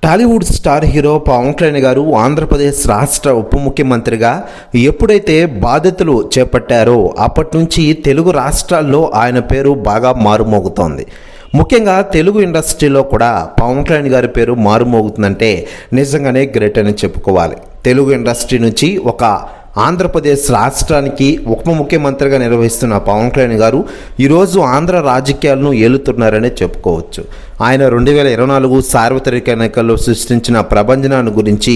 Tollywood star hero Pawan Kalyan గారు ఆంధ్రప్రదేశ్ రాష్ట్ర ఉప ముఖ్యమంత్రిగా ఎప్పుడైతే బాధ్యతలు చేపట్టారో అప్పటి నుంచి తెలుగు రాష్ట్రాల్లో ఆయన పేరు బాగా మారుమోగుతోంది. ముఖ్యంగా తెలుగు ఇండస్ట్రీలో కూడా పవన్ కళ్యాణ్ గారి పేరు మారుమోగుతుందంటే నిజంగానే గ్రేట్ అని చెప్పుకోవాలి. తెలుగు ఇండస్ట్రీ నుంచి ఒక ఆంధ్రప్రదేశ్ రాష్ట్రానికి ఉప ముఖ్యమంత్రిగా నిర్వహిస్తున్న పవన్ కళ్యాణ్ గారు ఈరోజు ఆంధ్ర రాజకీయాలను ఏలుతున్నారనే చెప్పుకోవచ్చు. ఆయన 2024 సార్వత్రిక ఎన్నికల్లో సృష్టించిన ప్రభంజనాన్ని గురించి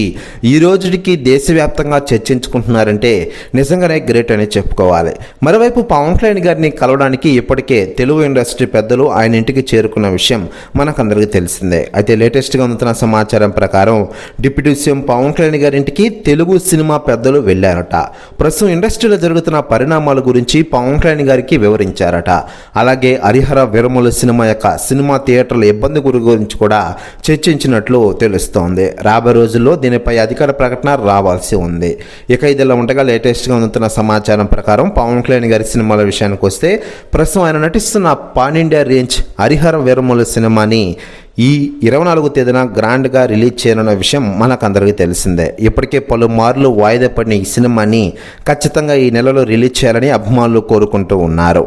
ఈ రోజుకి దేశవ్యాప్తంగా చర్చించుకుంటున్నారంటే నిజంగానే గ్రేట్ అని చెప్పుకోవాలి. మరోవైపు పవన్ కళ్యాణ్ గారిని కలవడానికి ఇప్పటికే తెలుగు ఇండస్ట్రీ పెద్దలు ఆయన ఇంటికి చేరుకున్న విషయం మనకందరికీ తెలిసిందే. అయితే లేటెస్ట్గా అందుతున్న సమాచారం ప్రకారం డిప్యూటీ సీఎం పవన్ కళ్యాణ్ గారి ఇంటికి తెలుగు సినిమా పెద్దలు వెళ్ళారట. ప్రస్తుతం ఇండస్ట్రీలో జరుగుతున్న పరిణామాల గురించి పవన్ కళ్యాణ్ గారికి వివరించారట. అలాగే హరిహర వీరమల్లు సినిమా థియేటర్ల ఇబ్బంది గురించి కూడా చర్చించినట్లు తెలుస్తోంది. రాబోయే రోజుల్లో దీనిపై అధికార ప్రకటన రావాల్సి ఉంది. ఇక ఇదిలా ఉండగా లేటెస్ట్గా అందుతున్న సమాచారం ప్రకారం పవన్ కళ్యాణ్ గారి సినిమాల విషయానికి వస్తే ప్రస్తుతం ఆయన నటిస్తున్న pan India range Harihara Veeramallu సినిమాని ఈ 24వ తేదీన గ్రాండ్గా రిలీజ్ చేయనున్న విషయం మనకందరికీ తెలిసిందే. ఇప్పటికే పలుమార్లు వాయిదా పడిన ఈ సినిమాని ఖచ్చితంగా ఈ నెలలో రిలీజ్ చేయాలని అభిమానులు కోరుకుంటూ ఉన్నారు.